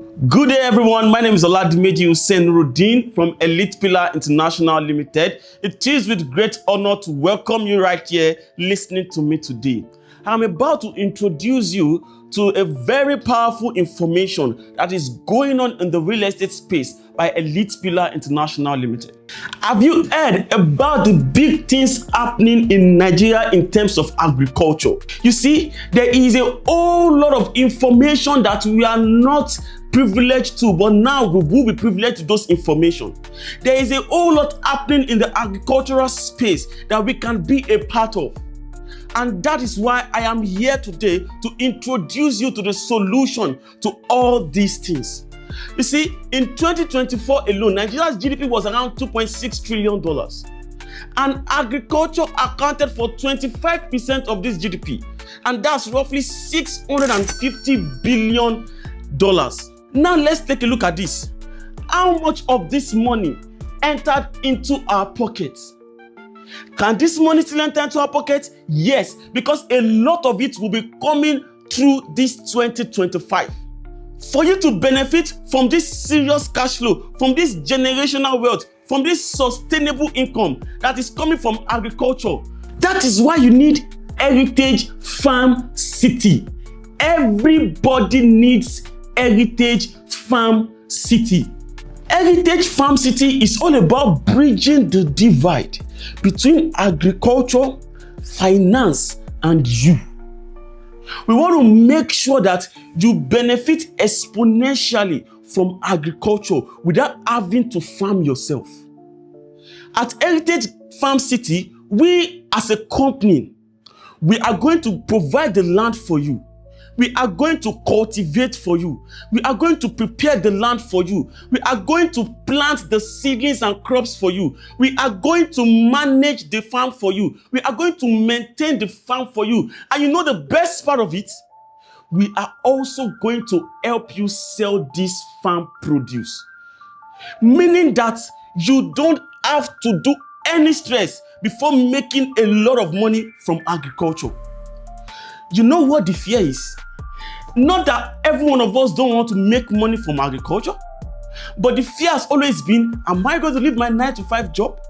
Good day, everyone. My name is Oladimeji Hussein from Elite Pillar International Limited. It is with great honor to welcome you right here listening to me today. I'm about to introduce you to a very powerful information that is going on in the real estate space by Elite Pillar International Limited. Have you heard about the big things happening in Nigeria in terms of agriculture? You see, there is a whole lot of information that we are not privileged to, but now we will be privileged to those information. There is a whole lot happening in the agricultural space that we can be a part of. And that is why I am here today to introduce you to the solution to all these things. You see, in 2024 alone, Nigeria's GDP was around $2.6 trillion. And agriculture accounted for 25% of this GDP. And that's roughly $650 billion. Now let's take a look at this. How much of this money entered into our pockets? Can this money still enter into our pockets? Yes, because a lot of it will be coming through this 2025. For you to benefit from this serious cash flow, from this generational wealth, from this sustainable income that is coming from agriculture, that is why you need Heritage Farm City. Everybody needs Heritage Farm City. Heritage Farm City is all about bridging the divide between agriculture, finance, and you. We want to make sure that you benefit exponentially from agriculture without having to farm yourself. At Heritage Farm City, we as a company, we are going to provide the land for you. We are going to cultivate for you. We are going to prepare the land for you. We are going to plant the seedlings and crops for you. We are going to manage the farm for you. We are going to maintain the farm for you. And you know the best part of it? We are also going to help you sell this farm produce. Meaning that you don't have to do any stress before making a lot of money from agriculture. You know what the fear is? Not that every one of us don't want to make money from agriculture, but the fear has always been, am I going to leave my 9-to-5 job?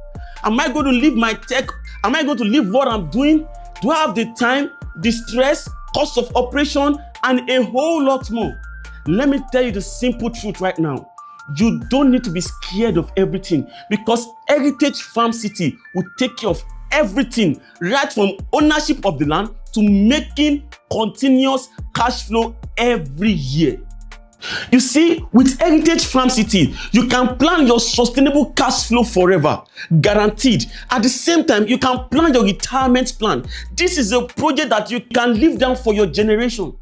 Am I going to leave my tech? Am I going to leave what I'm doing? Do I have the time, the stress, cost of operation, and a whole lot more? Let me tell you the simple truth right now. You don't need to be scared of everything, because Heritage Farm City will take care of everything, right from ownership of the land to making continuous cash flow every year. You see, with Heritage Farm City, you can plan your sustainable cash flow forever, guaranteed. At the same time, you can plan your retirement plan. This is a project that you can live down for your generation.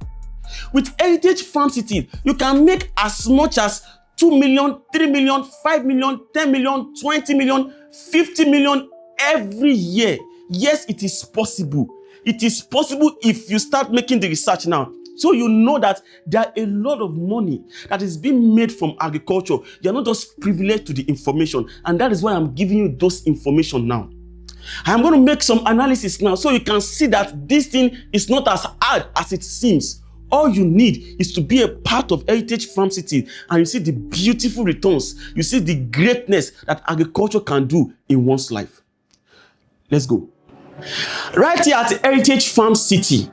With Heritage Farm City, you can make as much as 2 million, 3 million, 5 million, 10 million, 20 million, 50 million every year. Yes, it is possible. It is possible if you start making the research now. So you know that there are a lot of money that is being made from agriculture. You're not just privileged to the information. And that is why I'm giving you those information now. I'm going to make some analysis now so you can see that this thing is not as hard as it seems. All you need is to be a part of Heritage Farm City, and you see the beautiful returns. You see the greatness that agriculture can do in one's life. Let's go. Right here at Heritage Farm City,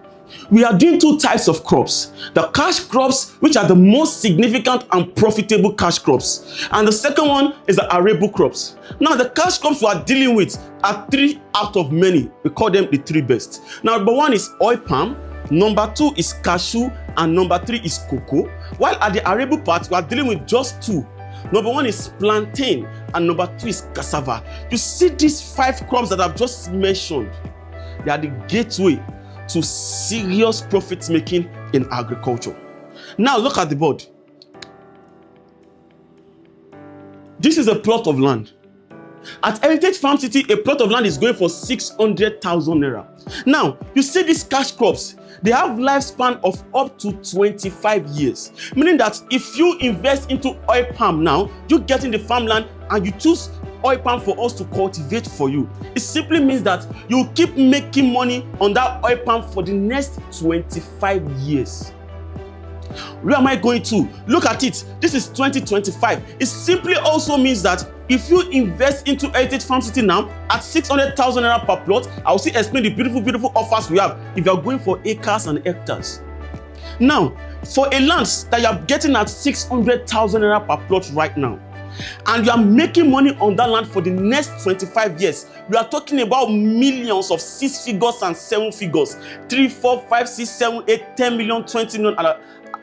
we are doing two types of crops. The cash crops, which are the most significant and profitable cash crops. And the second one is the arable crops. Now, the cash crops we are dealing with are 3 out of many. We call them the 3 best. Now, number 1 is oil palm. Number 2 is cashew. And number 3 is cocoa. While at the arable part, we are dealing with just 2. Number 1 is plantain, and number 2 is cassava. You see these 5 crops that I've just mentioned, they are the gateway to serious profit making in agriculture. Now look at the board. This is a plot of land. At Heritage Farm City, a plot of land is going for 600,000 naira. Now, you see these cash crops, they have lifespan of up to 25 years. Meaning that if you invest into oil palm now, you're getting the farmland and you choose oil palm for us to cultivate for you. It simply means that you keep making money on that oil palm for the next 25 years. Where am I going to? Look at it. This is 2025. It simply also means that if you invest into Heritage Farm City now at 600,000 naira per plot, I will still explain the beautiful offers we have if you are going for acres and hectares. Now, for a land that you are getting at 600,000 naira per plot right now, and you are making money on that land for the next 25 years, we are talking about millions of 6 figures and 7 figures, 3, 4, 5, 6, 7, 8, 10 million, 20 million,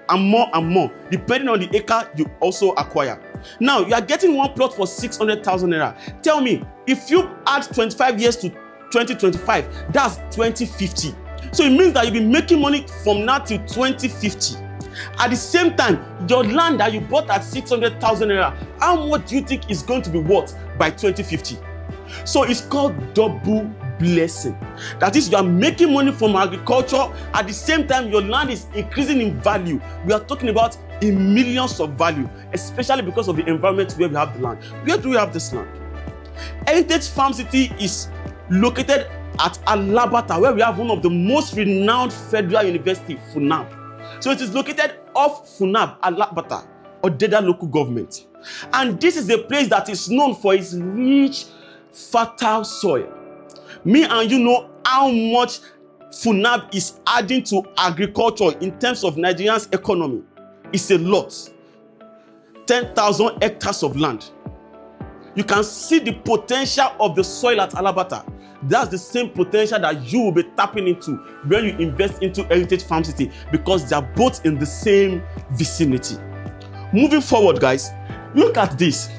and more, depending on the acre you also acquire. Now, you are getting one plot for 600,000 naira. Tell me, if you add 25 years to 2025, that's 2050. So it means that you'll be making money from now till 2050. At the same time, your land that you bought at 600,000 naira, how much do you think is going to be worth by 2050? So it's called double blessing. That is, you are making money from agriculture, at the same time your land is increasing in value. We are talking about in millions of value, especially because of the environment where we have the land. Where do we have this land? Heritage Farm City is located at Alabata, where we have one of the most renowned federal university, FUNAAB. So it is located off FUNAAB Alabata, Odeda local government. And this is a place that is known for its rich, fertile soil. Me and you know how much FUNAAB is adding to agriculture in terms of Nigeria's economy. It's a lot. 10,000 hectares of land. You can see the potential of the soil at Alabata. That's the same potential that you will be tapping into when you invest into Heritage Farm City, because they are both in the same vicinity. Moving forward, guys, look at this.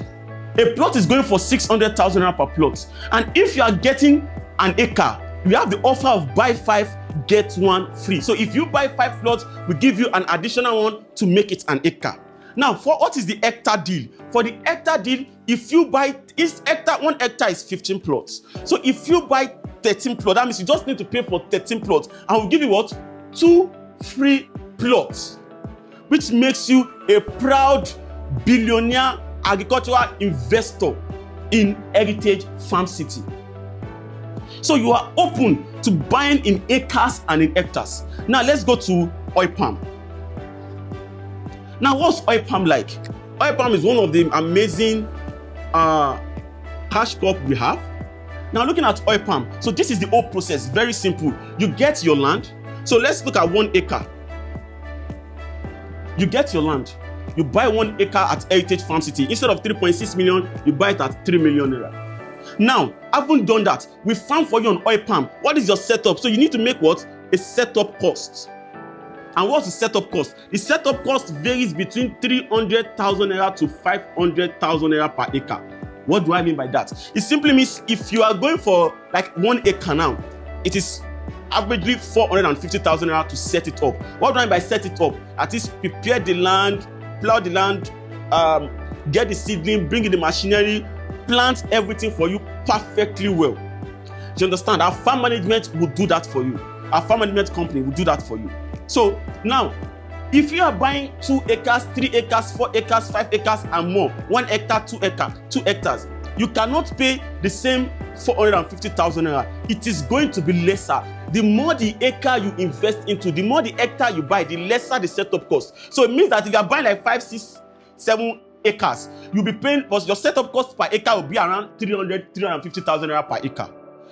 A plot is going for 600,000 naira per plot. And if you are getting an acre, we have the offer of buy 5, get 1 free. So if you buy 5 plots, we give you an additional one to make it an acre. Now, for what is the hectare deal? For the hectare deal, if you buy each hectare, 1 hectare is 15 plots. So if you buy 13 plots, that means you just need to pay for 13 plots, and we'll give you what? 2 free plots, which makes you a proud billionaire agricultural investor in Heritage Farm City. So you are open to buying in acres and in hectares. Now let's go to oil palm. Now, what's oil palm like? Oil palm is one of the amazing cash crop we have. Now, looking at oil palm, so this is the whole process. Very simple. You get your land. So let's look at 1 acre. You get your land. You buy 1 acre at Heritage Farm City. Instead of 3.6 million, you buy it at 3 million naira. Now, having done that, we found for you on oil palm. What is your setup? So you need to make what? A setup cost. And what's the setup cost? The setup cost varies between 300,000 naira to 500,000 naira per acre. What do I mean by that? It simply means if you are going for like 1 acre now, it is averagely 450,000 naira to set it up. What do I mean by set it up? That is, prepare the land, plough the land, get the seedling, bring in the machinery, plant everything for you perfectly well. Do you understand? Our farm management will do that for you. Our farm management company will do that for you. So now, if you are buying 2 acres, 3 acres, 4 acres, 5 acres and more, 1 hectare, 2 hectares, you cannot pay the same 450,000 naira. It is going to be lesser. The more the acre you invest into, the more the hectare you buy, the lesser the setup cost. So it means that if you are buying like 5, 6, 7 acres, you'll be paying, but your setup cost per acre will be around 350,000 naira per acre.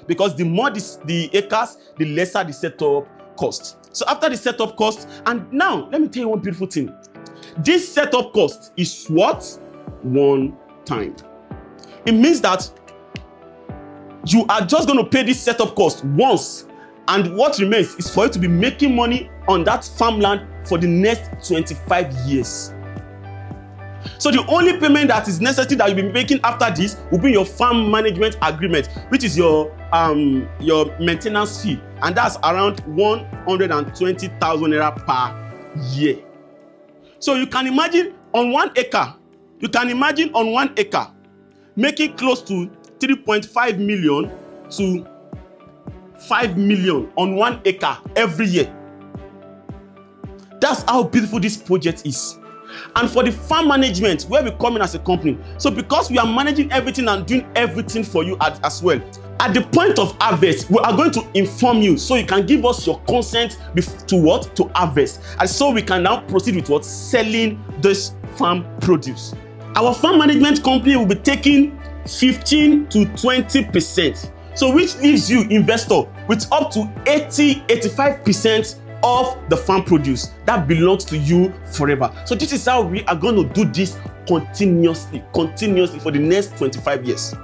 Because the more the acres, the lesser the setup cost. So after the setup cost, and now let me tell you one beautiful thing. This setup cost is what? 1 time. It means that you are just going to pay this setup cost once, and what remains is for you to be making money on that farmland for the next 25 years. So the only payment that is necessary that you'll be making after this will be your farm management agreement, which is your maintenance fee, and that's around 120,000 naira per year. So you can imagine on 1 acre, making close to 3.5 million to 5 million on 1 acre every year. That's how beautiful this project is. And for the farm management, where we come in as a company, so because we are managing everything and doing everything for you as well, At the point of harvest, we are going to inform you so you can give us your consent to what? To harvest. And so we can now proceed with what? Selling this farm produce. Our farm management company will be taking 15 to 20%. So which leaves you, investor, with up to 85% of the farm produce that belongs to you forever. So this is how we are going to do this continuously for the next 25 years.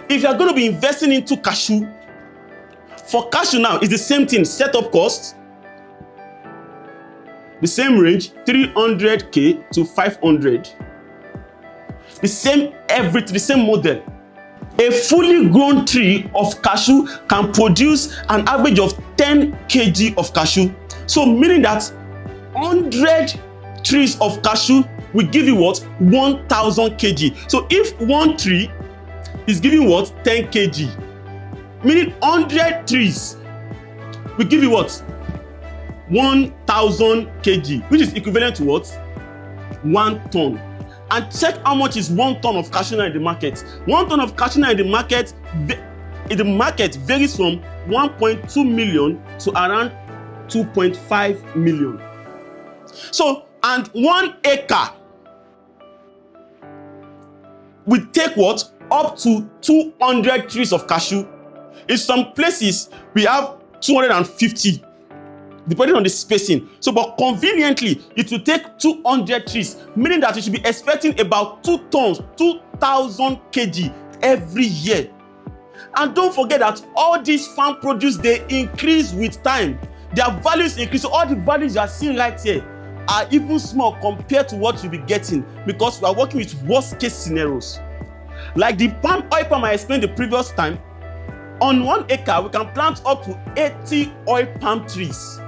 If you are going to be investing into cashew, for cashew now, it's the same thing. Setup cost, the same range, 300k to 500. The same everything, the same model. A fully grown tree of cashew can produce an average of 10 kg of cashew. So meaning that 100 trees of cashew will give you what? 1000 kg. So if one tree is giving what? 10 kg. Meaning 100 trees will give you what? 1000 kg, which is equivalent to what? 1 ton. And check how much is 1 ton of cashew nut in the market. 1 ton of cashew nut in the market varies from 1.2 million to around 2.5 million. So, and 1 acre will take what? Up to 200 trees of cashew. In some places, we have 250, depending on the spacing. So, but conveniently, it will take 200 trees, meaning that you should be expecting about 2 tons, 2,000 kg every year. And don't forget that all these farm produce, they increase with time. Their values increase. So all the values you are seeing right here are even small compared to what you'll be getting, because we are working with worst case scenarios. Like the oil palm I explained the previous time, on 1 acre, we can plant up to 80 oil palm trees.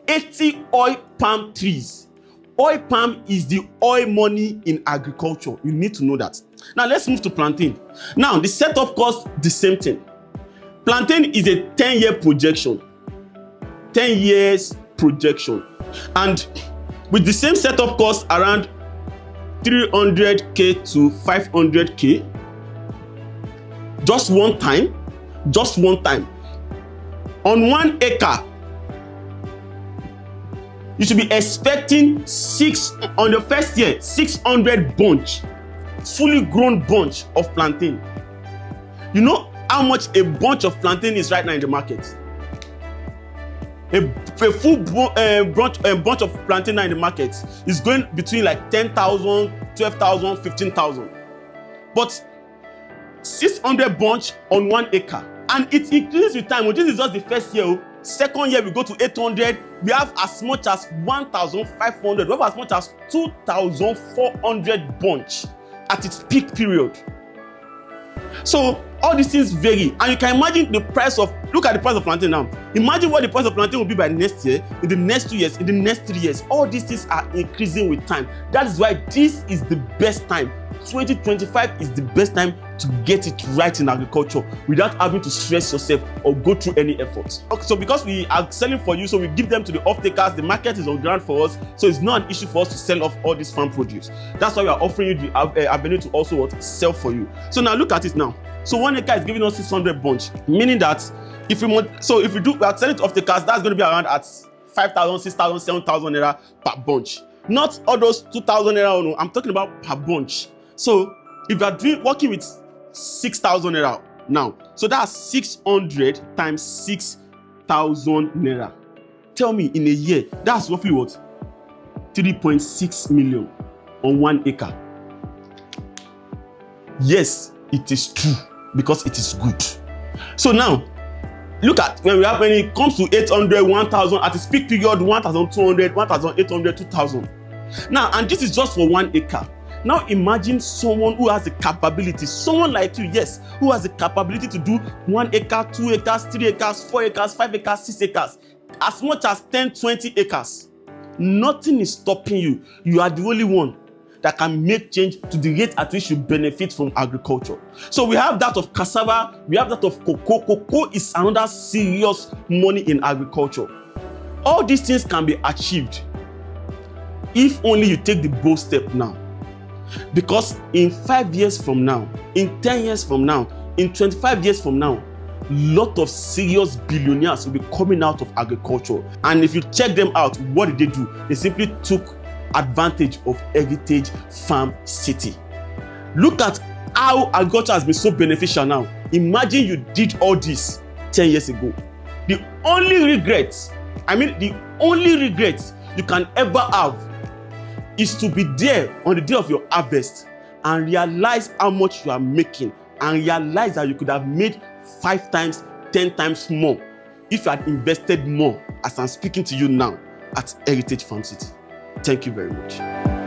80 oil palm trees. Oil palm is the oil money in agriculture. You need to know that. Now let's move to plantain. Now the setup cost, the same thing. Plantain is a 10-year projection. 10 years projection. And with the same setup cost around 300k to 500k, just one time. On 1 acre, you should be expecting on the first year, 600 bunch, fully grown bunch of plantain. You know how much a bunch of plantain is right now in the market? A full bunch of plantain now in the market is going between like 10,000, 12,000, 15,000. But 600 bunch on 1 acre. And it increases with time. Well, this is just the first year. Second year, we go to 800. We have as much as 1,500. We have as much as 2,400 bunch at its peak period. So all these things vary, and you can imagine the price of, look at the price of plantain now. Imagine what the price of plantain will be by next year, in the next 2 years, in the next 3 years. All these things are increasing with time. That is why this is the best time. 2025 is the best time to get it right in agriculture without having to stress yourself or go through any effort. Okay, so because we are selling for you, so we give them to the off-takers. The market is on ground for us, so it's not an issue for us to sell off all this farm produce. That's why we are offering you the avenue to also sell for you. So now look at it now. So 1 acre is giving us 600 bunch, meaning that if we are selling it off the cars, that's going to be around at 5,000, 6,000, 7,000 naira per bunch. Not all those 2,000 naira. No, I'm talking about per bunch. So if you are working with 6,000 naira now, so that's 600 times 6,000 naira. Tell me, in a year, that's roughly what? 3.6 million on 1 acre. Yes, it is true, because it is good. So now, look at when it comes to 800, 1,000, at its peak period, 1,200, 1,800, 2,000. Now, and this is just for 1 acre. Now imagine someone who has the capability, someone like you, yes, who has the capability to do 1 acre, 2 acres, 3 acres, 4 acres, 5 acres, 6 acres, as much as 10, 20 acres. Nothing is stopping you. You are the only one that can make change to the rate at which you benefit from agriculture. So we have that of cassava, we have that of cocoa. Cocoa is another serious money in agriculture. All these things can be achieved if only you take the bold step now. Because in 5 years from now, in 10 years from now, In 25 years from now, lot of serious billionaires will be coming out of agriculture. And if you check them out, what did they do? They simply took advantage of heritage farm city. Look at how agriculture has been so beneficial now. Imagine you did all this 10 years ago. The only regret you can ever have is to be there on the day of your harvest and realize how much you are making, and realize that you could have made 5 times, 10 times more if you had invested more, as I'm speaking to you now, at Heritage Farm City. Thank you very much.